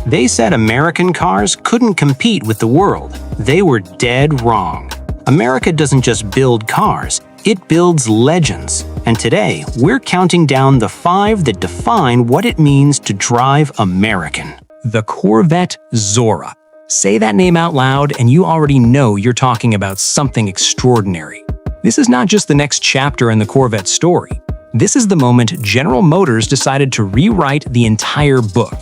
They said American cars couldn't compete with the world. They were dead wrong. America doesn't just build cars, it builds legends. And today, we're counting down the 5 that define what it means to drive American. The Corvette Zora. Say that name out loud and you already know you're talking about something extraordinary. This is not just the next chapter in the Corvette story. This is the moment General Motors decided to rewrite the entire book.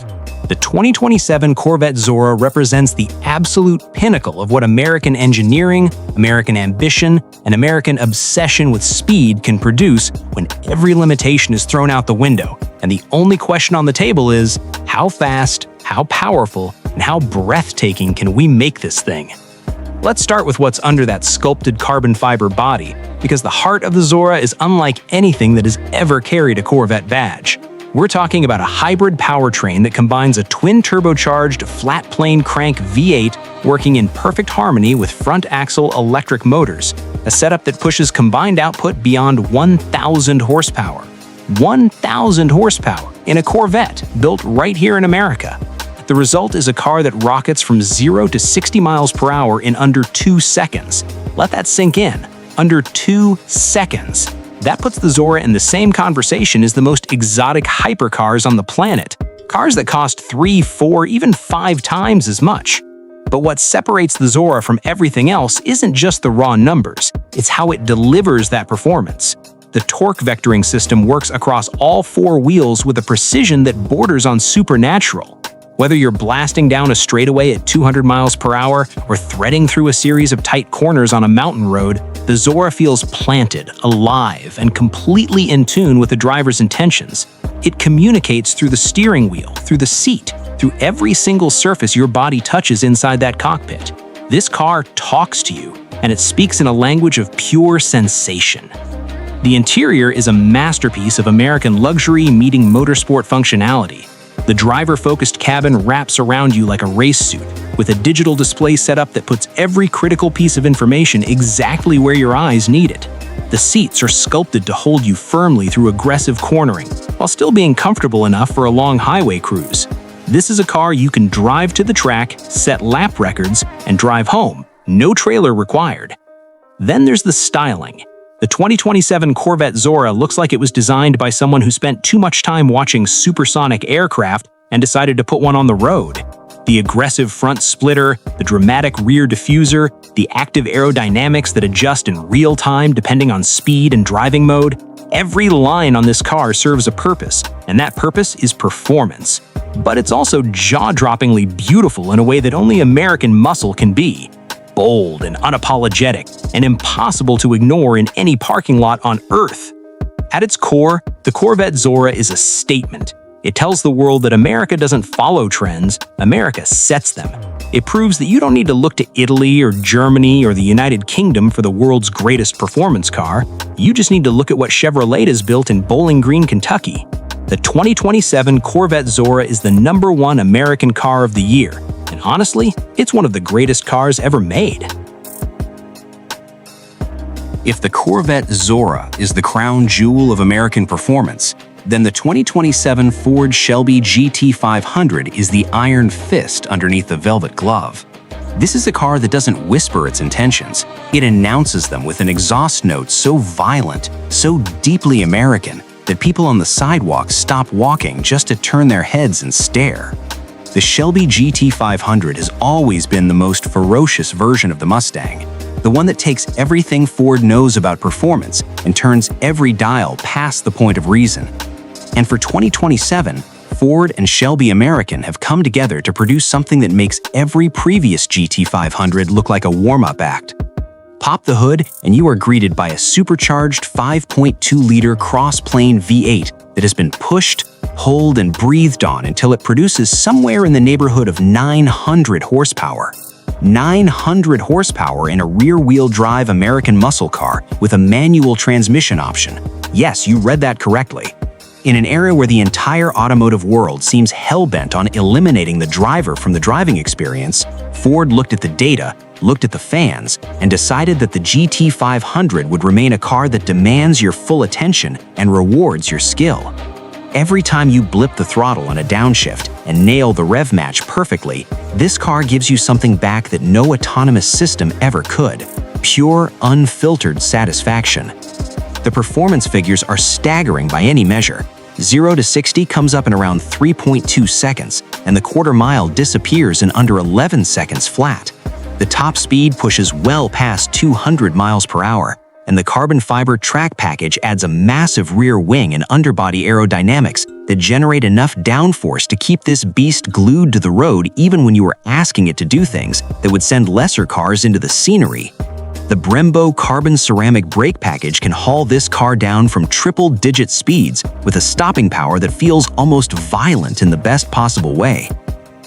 The 2027 Corvette Zora represents the absolute pinnacle of what American engineering, American ambition, and American obsession with speed can produce when every limitation is thrown out the window, and the only question on the table is, how fast, how powerful, and how breathtaking can we make this thing? Let's start with what's under that sculpted carbon fiber body, because the heart of the Zora is unlike anything that has ever carried a Corvette badge. We're talking about a hybrid powertrain that combines a twin-turbocharged flat-plane crank V8 working in perfect harmony with front-axle electric motors, a setup that pushes combined output beyond 1,000 horsepower. 1,000 horsepower in a Corvette built right here in America. The result is a car that rockets from 0 to 60 miles per hour in under 2 seconds. Let that sink in. Under 2 seconds. That puts the Zora in the same conversation as the most exotic hypercars on the planet. Cars that cost 3, 4, even 5 times as much. But what separates the Zora from everything else isn't just the raw numbers, it's how it delivers that performance. The torque vectoring system works across all 4 wheels with a precision that borders on supernatural. Whether you're blasting down a straightaway at 200 miles per hour or threading through a series of tight corners on a mountain road, the Zora feels planted, alive, and completely in tune with the driver's intentions. It communicates through the steering wheel, through the seat, through every single surface your body touches inside that cockpit. This car talks to you, and it speaks in a language of pure sensation. The interior is a masterpiece of American luxury meeting motorsport functionality. The driver-focused cabin wraps around you like a race suit, with a digital display setup that puts every critical piece of information exactly where your eyes need it. The seats are sculpted to hold you firmly through aggressive cornering, while still being comfortable enough for a long highway cruise. This is a car you can drive to the track, set lap records, and drive home. No trailer required. Then there's the styling. The 2027 Corvette Zora looks like it was designed by someone who spent too much time watching supersonic aircraft and decided to put one on the road. The aggressive front splitter, the dramatic rear diffuser, the active aerodynamics that adjust in real time depending on speed and driving mode, every line on this car serves a purpose, and that purpose is performance. But it's also jaw-droppingly beautiful in a way that only American muscle can be. Bold and unapologetic, and impossible to ignore in any parking lot on Earth. At its core, the Corvette Zora is a statement. It tells the world that America doesn't follow trends, America sets them. It proves that you don't need to look to Italy or Germany or the United Kingdom for the world's greatest performance car. You just need to look at what Chevrolet has built in Bowling Green, Kentucky. The 2027 Corvette Zora is the #1 American car of the year. And honestly, it's one of the greatest cars ever made. If the Corvette Zora is the crown jewel of American performance, then the 2027 Ford Shelby GT500 is the iron fist underneath the velvet glove. This is a car that doesn't whisper its intentions. It announces them with an exhaust note so violent, so deeply American, that people on the sidewalk stop walking just to turn their heads and stare. The Shelby GT500 has always been the most ferocious version of the Mustang, the one that takes everything Ford knows about performance and turns every dial past the point of reason. And for 2027, Ford and Shelby American have come together to produce something that makes every previous GT500 look like a warm-up act. Pop the hood and you are greeted by a supercharged 5.2-liter cross-plane V8 that has been pushed, pulled, and breathed on until it produces somewhere in the neighborhood of 900 horsepower. 900 horsepower in a rear-wheel drive American muscle car with a manual transmission option. Yes, you read that correctly. In an era where the entire automotive world seems hell-bent on eliminating the driver from the driving experience, Ford looked at the data, looked at the fans, and decided that the GT500 would remain a car that demands your full attention and rewards your skill. Every time you blip the throttle on a downshift and nail the rev match perfectly, this car gives you something back that no autonomous system ever could: pure, unfiltered satisfaction. The performance figures are staggering by any measure. 0 to 60 comes up in around 3.2 seconds, and the quarter mile disappears in under 11 seconds flat. The top speed pushes well past 200 miles per hour, and the carbon fiber track package adds a massive rear wing and underbody aerodynamics that generate enough downforce to keep this beast glued to the road even when you are asking it to do things that would send lesser cars into the scenery. The Brembo carbon ceramic brake package can haul this car down from triple-digit speeds with a stopping power that feels almost violent in the best possible way.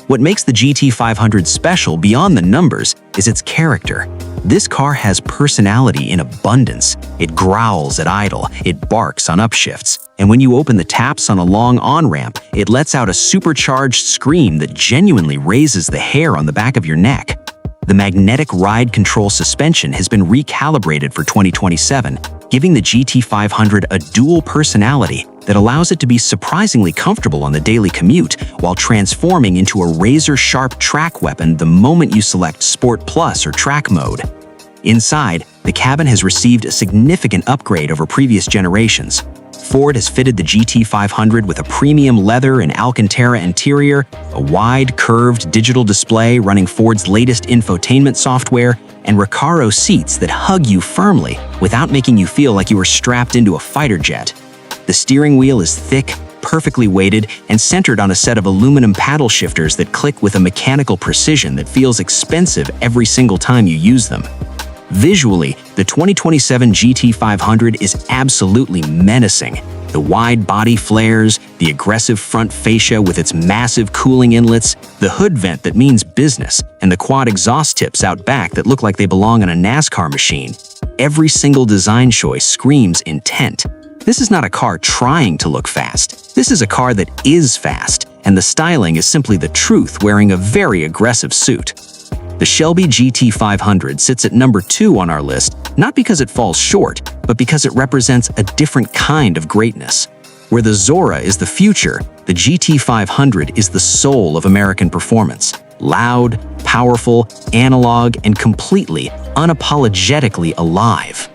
What makes the GT500 special beyond the numbers is its character. This car has personality in abundance. It growls at idle, it barks on upshifts, and when you open the taps on a long on-ramp, it lets out a supercharged scream that genuinely raises the hair on the back of your neck. The magnetic ride control suspension has been recalibrated for 2027, giving the GT500 a dual personality that allows it to be surprisingly comfortable on the daily commute while transforming into a razor-sharp track weapon the moment you select Sport Plus or Track mode. Inside, the cabin has received a significant upgrade over previous generations. Ford has fitted the GT500 with a premium leather and Alcantara interior, a wide, curved digital display running Ford's latest infotainment software, and Recaro seats that hug you firmly without making you feel like you are strapped into a fighter jet. The steering wheel is thick, perfectly weighted, and centered on a set of aluminum paddle shifters that click with a mechanical precision that feels expensive every single time you use them. Visually, the 2027 GT500 is absolutely menacing. The wide body flares, the aggressive front fascia with its massive cooling inlets, the hood vent that means business, and the quad exhaust tips out back that look like they belong on a NASCAR machine. Every single design choice screams intent. This is not a car trying to look fast. This is a car that is fast, and the styling is simply the truth wearing a very aggressive suit. The Shelby GT500 sits at number 2 on our list, not because it falls short, but because it represents a different kind of greatness. Where the Zora is the future, the GT500 is the soul of American performance. Loud, powerful, analog, and completely, unapologetically alive.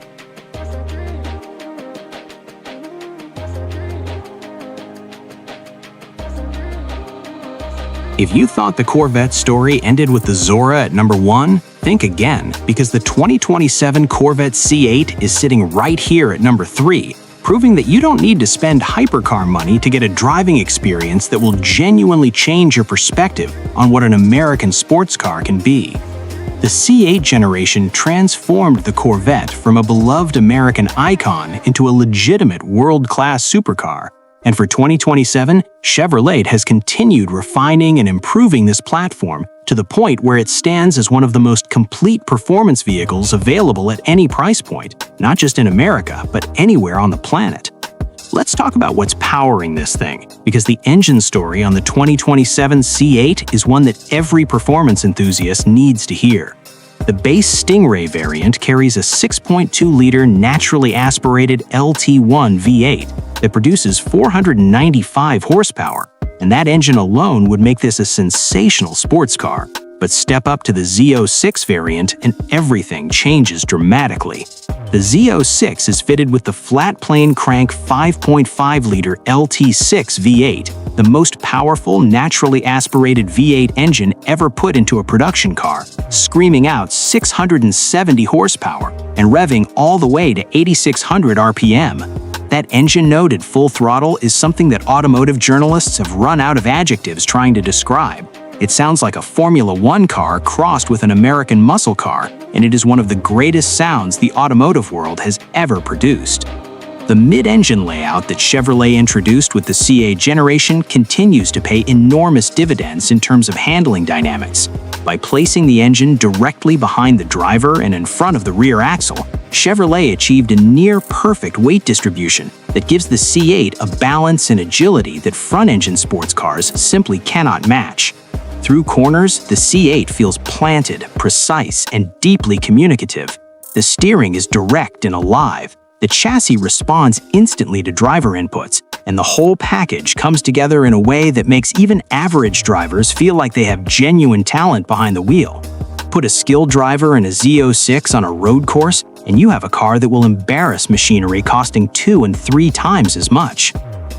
If you thought the Corvette story ended with the Zora at number 1, think again, because the 2027 Corvette C8 is sitting right here at number 3, proving that you don't need to spend hypercar money to get a driving experience that will genuinely change your perspective on what an American sports car can be. The C8 generation transformed the Corvette from a beloved American icon into a legitimate world-class supercar. And for 2027, Chevrolet has continued refining and improving this platform to the point where it stands as one of the most complete performance vehicles available at any price point, not just in America, but anywhere on the planet. Let's talk about what's powering this thing, because the engine story on the 2027 C8 is one that every performance enthusiast needs to hear. The base Stingray variant carries a 6.2-liter naturally aspirated LT1 V8 that produces 495 horsepower, and that engine alone would make this a sensational sports car. But step up to the Z06 variant and everything changes dramatically. The Z06 is fitted with the flat-plane crank 5.5-liter LT6 V8, the most powerful naturally aspirated V8 engine ever put into a production car, screaming out 670 horsepower and revving all the way to 8,600 RPM. That engine note at full throttle is something that automotive journalists have run out of adjectives trying to describe. It sounds like a Formula One car crossed with an American muscle car, and it is one of the greatest sounds the automotive world has ever produced. The mid-engine layout that Chevrolet introduced with the C8 generation continues to pay enormous dividends in terms of handling dynamics. By placing the engine directly behind the driver and in front of the rear axle, Chevrolet achieved a near-perfect weight distribution that gives the C8 a balance and agility that front-engine sports cars simply cannot match. Through corners, the C8 feels planted, precise, and deeply communicative. The steering is direct and alive. The chassis responds instantly to driver inputs, and the whole package comes together in a way that makes even average drivers feel like they have genuine talent behind the wheel. Put a skilled driver in a Z06 on a road course, and you have a car that will embarrass machinery costing 2 and 3 times as much.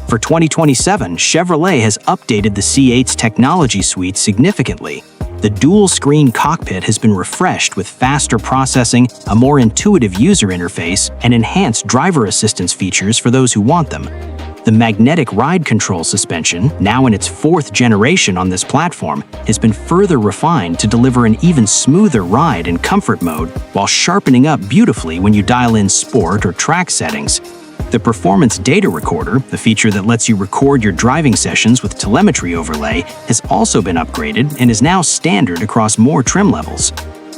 For 2027, Chevrolet has updated the C8's technology suite significantly. The dual-screen cockpit has been refreshed with faster processing, a more intuitive user interface, and enhanced driver assistance features for those who want them. The magnetic ride control suspension, now in its 4th generation on this platform, has been further refined to deliver an even smoother ride in comfort mode while sharpening up beautifully when you dial in sport or track settings. The Performance Data Recorder, the feature that lets you record your driving sessions with telemetry overlay, has also been upgraded and is now standard across more trim levels.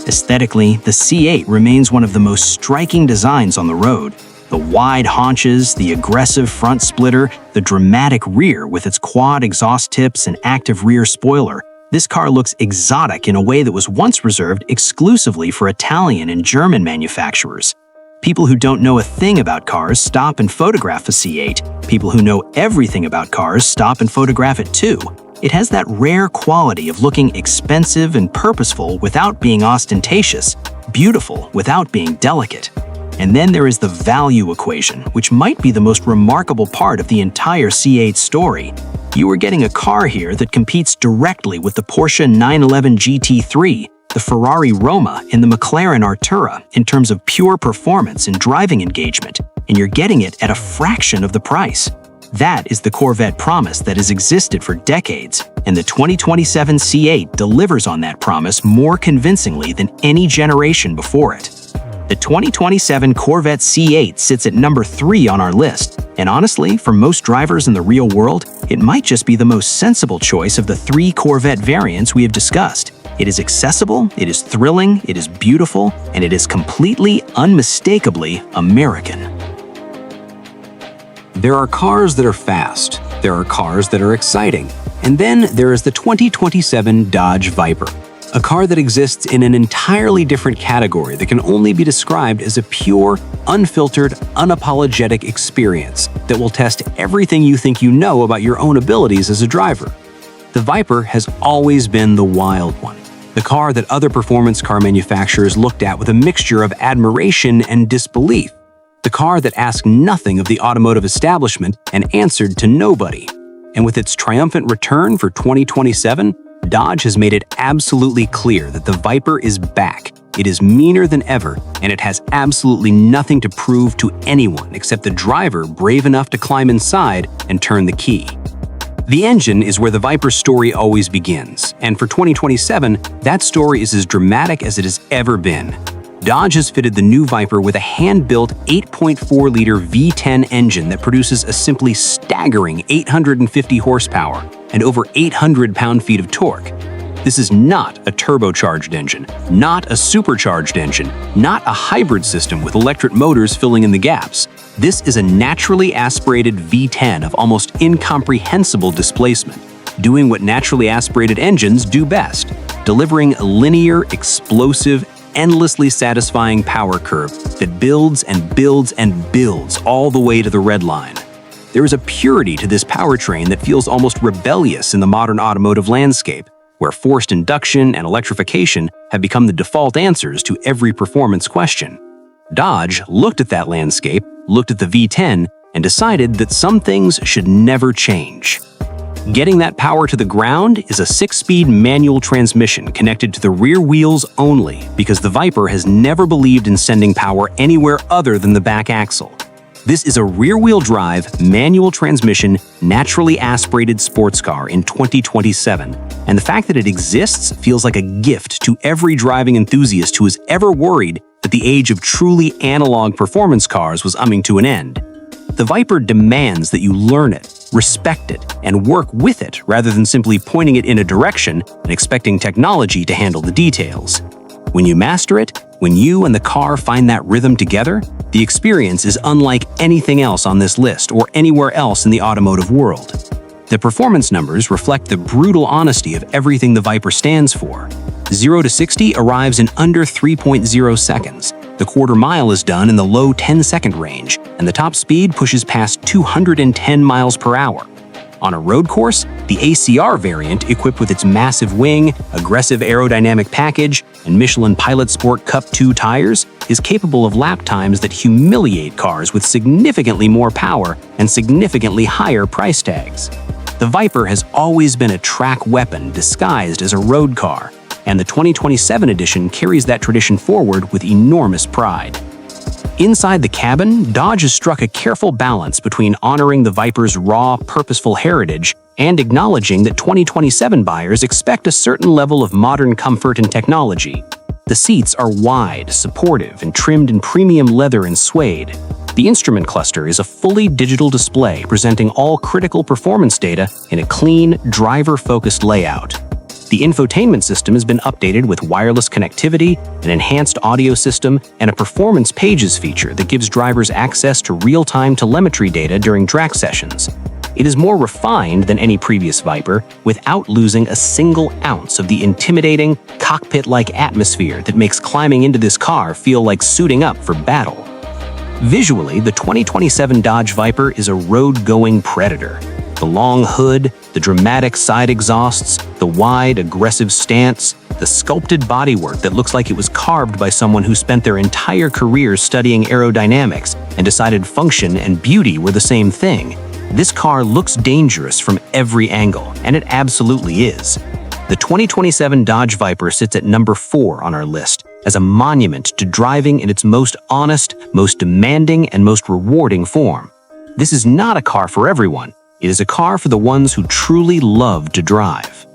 Aesthetically, the C8 remains one of the most striking designs on the road. The wide haunches, the aggressive front splitter, the dramatic rear with its quad exhaust tips and active rear spoiler. This car looks exotic in a way that was once reserved exclusively for Italian and German manufacturers. People who don't know a thing about cars stop and photograph a C8. People who know everything about cars stop and photograph it too. It has that rare quality of looking expensive and purposeful without being ostentatious, beautiful without being delicate. And then there is the value equation, which might be the most remarkable part of the entire C8 story. You are getting a car here that competes directly with the Porsche 911 GT3, the Ferrari Roma, and the McLaren Artura in terms of pure performance and driving engagement, and you're getting it at a fraction of the price. That is the Corvette promise that has existed for decades, and the 2027 C8 delivers on that promise more convincingly than any generation before it. The 2027 Corvette C8 sits at number 3 on our list, and honestly, for most drivers in the real world, it might just be the most sensible choice of the 3 Corvette variants we have discussed. It is accessible, it is thrilling, it is beautiful, and it is completely, unmistakably American. There are cars that are fast, there are cars that are exciting, and then there is the 2027 Dodge Viper, a car that exists in an entirely different category that can only be described as a pure, unfiltered, unapologetic experience that will test everything you think you know about your own abilities as a driver. The Viper has always been the wild one, the car that other performance car manufacturers looked at with a mixture of admiration and disbelief, the car that asked nothing of the automotive establishment and answered to nobody. And with its triumphant return for 2027, Dodge has made it absolutely clear that the Viper is back. It is meaner than ever, and it has absolutely nothing to prove to anyone except the driver brave enough to climb inside and turn the key. The engine is where the Viper's story always begins, and for 2027, that story is as dramatic as it has ever been. Dodge has fitted the new Viper with a hand-built 8.4-liter V10 engine that produces a simply staggering 850 horsepower and over 800 pound-feet of torque. This is not a turbocharged engine, not a supercharged engine, not a hybrid system with electric motors filling in the gaps. This is a naturally aspirated V10 of almost incomprehensible displacement, doing what naturally aspirated engines do best, delivering a linear, explosive, endlessly satisfying power curve that builds and builds and builds all the way to the red line. There is a purity to this powertrain that feels almost rebellious in the modern automotive landscape, where forced induction and electrification have become the default answers to every performance question. Dodge looked at that landscape, looked at the V10, and decided that some things should never change. Getting that power to the ground is a 6-speed manual transmission connected to the rear wheels only because the Viper has never believed in sending power anywhere other than the back axle. This is a rear-wheel drive, manual transmission, naturally aspirated sports car in 2027, and the fact that it exists feels like a gift to every driving enthusiast who has ever worried that the age of truly analog performance cars was coming to an end. The Viper demands that you learn it, respect it, and work with it rather than simply pointing it in a direction and expecting technology to handle the details. When you master it, when you and the car find that rhythm together, the experience is unlike anything else on this list or anywhere else in the automotive world. The performance numbers reflect the brutal honesty of everything the Viper stands for. 0 to 60 arrives in under 3.0 seconds. The quarter mile is done in the low 10-second range, and the top speed pushes past 210 miles per hour. On a road course, the ACR variant, equipped with its massive wing, aggressive aerodynamic package, and Michelin Pilot Sport Cup 2 tires, is capable of lap times that humiliate cars with significantly more power and significantly higher price tags. The Viper has always been a track weapon disguised as a road car, and the 2027 edition carries that tradition forward with enormous pride. Inside the cabin, Dodge has struck a careful balance between honoring the Viper's raw, purposeful heritage and acknowledging that 2027 buyers expect a certain level of modern comfort and technology. The seats are wide, supportive, and trimmed in premium leather and suede. The instrument cluster is a fully digital display presenting all critical performance data in a clean, driver-focused layout. The infotainment system has been updated with wireless connectivity, an enhanced audio system, and a performance pages feature that gives drivers access to real-time telemetry data during track sessions. It is more refined than any previous Viper, without losing a single ounce of the intimidating, cockpit-like atmosphere that makes climbing into this car feel like suiting up for battle. Visually, the 2027 Dodge Viper is a road-going predator. The long hood, the dramatic side exhausts, the wide, aggressive stance, the sculpted bodywork that looks like it was carved by someone who spent their entire career studying aerodynamics and decided function and beauty were the same thing. This car looks dangerous from every angle, and it absolutely is. The 2027 Dodge Viper sits at number 4 on our list as a monument to driving in its most honest, most demanding, and most rewarding form. This is not a car for everyone. It is a car for the ones who truly love to drive.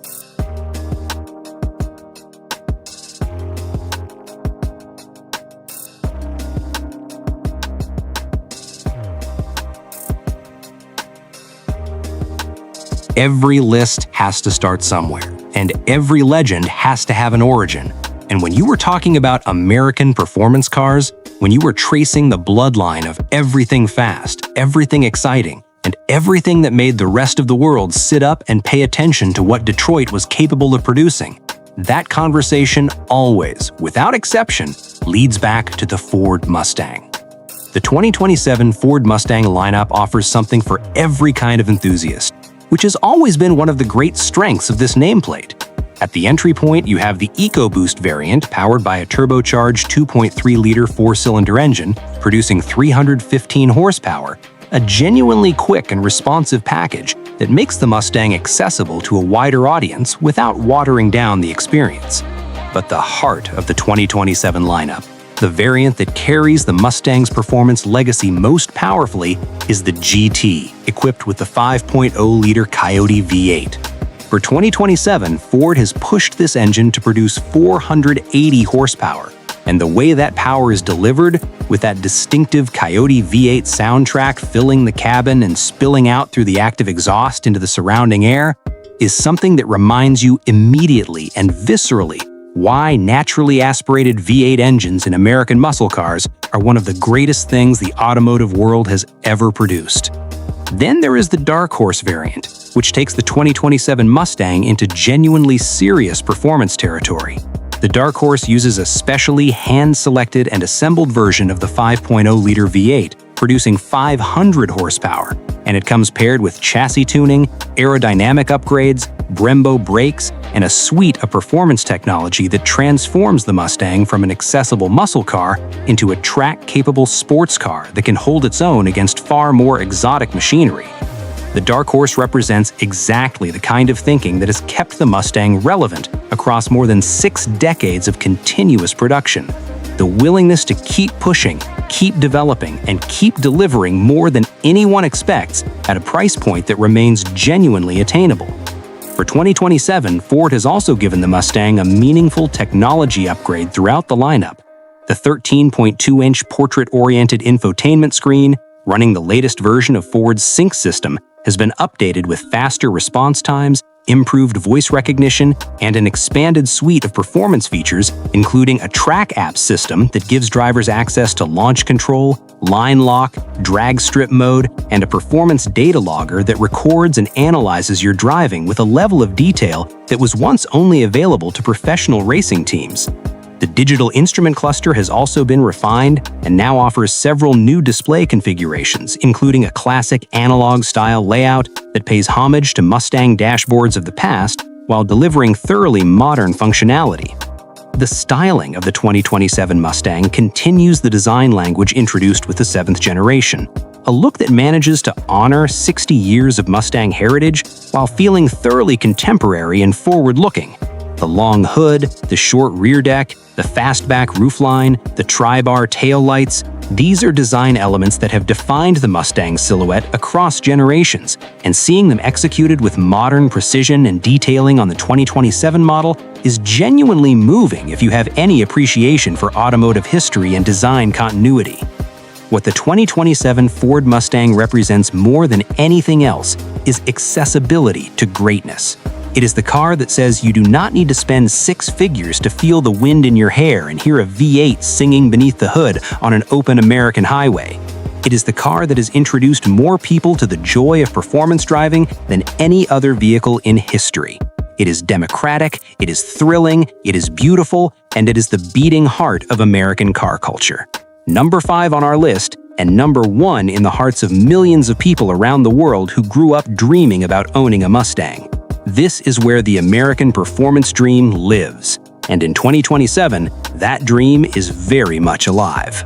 Every list has to start somewhere, and every legend has to have an origin. And when you were talking about American performance cars, when you were tracing the bloodline of everything fast, everything exciting, and everything that made the rest of the world sit up and pay attention to what Detroit was capable of producing, that conversation always, without exception, leads back to the Ford Mustang. The 2027 Ford Mustang lineup offers something for every kind of enthusiast, which has always been one of the great strengths of this nameplate. At the entry point, you have the EcoBoost variant powered by a turbocharged 2.3-liter four-cylinder engine, producing 315 horsepower, a genuinely quick and responsive package that makes the Mustang accessible to a wider audience without watering down the experience. But the heart of the 2027 lineup, the variant that carries the Mustang's performance legacy most powerfully, is the GT, equipped with the 5.0-liter Coyote V8. For 2027, Ford has pushed this engine to produce 480 horsepower, and the way that power is delivered, with that distinctive Coyote V8 soundtrack filling the cabin and spilling out through the active exhaust into the surrounding air, is something that reminds you immediately and viscerally why naturally aspirated V8 engines in American muscle cars are one of the greatest things the automotive world has ever produced. Then there is the Dark Horse variant, which takes the 2027 Mustang into genuinely serious performance territory. The Dark Horse uses a specially hand-selected and assembled version of the 5.0-liter V8, producing 500 horsepower, and it comes paired with chassis tuning, aerodynamic upgrades, Brembo brakes, and a suite of performance technology that transforms the Mustang from an accessible muscle car into a track-capable sports car that can hold its own against far more exotic machinery. The Dark Horse represents exactly the kind of thinking that has kept the Mustang relevant across more than 6 decades of continuous production. The willingness to keep pushing, keep developing, and keep delivering more than anyone expects at a price point that remains genuinely attainable. For 2027, Ford has also given the Mustang a meaningful technology upgrade throughout the lineup. The 13.2-inch portrait-oriented infotainment screen, running the latest version of Ford's Sync system, has been updated with faster response times, improved voice recognition, and an expanded suite of performance features, including a track apps system that gives drivers access to launch control, line lock, drag strip mode, and a performance data logger that records and analyzes your driving with a level of detail that was once only available to professional racing teams. The digital instrument cluster has also been refined and now offers several new display configurations, including a classic analog-style layout that pays homage to Mustang dashboards of the past while delivering thoroughly modern functionality. The styling of the 2027 Mustang continues the design language introduced with the 7th generation, a look that manages to honor 60 years of Mustang heritage while feeling thoroughly contemporary and forward-looking. The long hood, the short rear deck, the fastback roofline, the tri-bar taillights, these are design elements that have defined the Mustang silhouette across generations, and seeing them executed with modern precision and detailing on the 2027 model is genuinely moving if you have any appreciation for automotive history and design continuity. What the 2027 Ford Mustang represents more than anything else is accessibility to greatness. It is the car that says you do not need to spend six figures to feel the wind in your hair and hear a V8 singing beneath the hood on an open American highway. It is the car that has introduced more people to the joy of performance driving than any other vehicle in history. It is democratic, it is thrilling, it is beautiful, and it is the beating heart of American car culture. Number 5 on our list, and number 1 in the hearts of millions of people around the world who grew up dreaming about owning a Mustang. This is where the American performance dream lives, and in 2027, that dream is very much alive.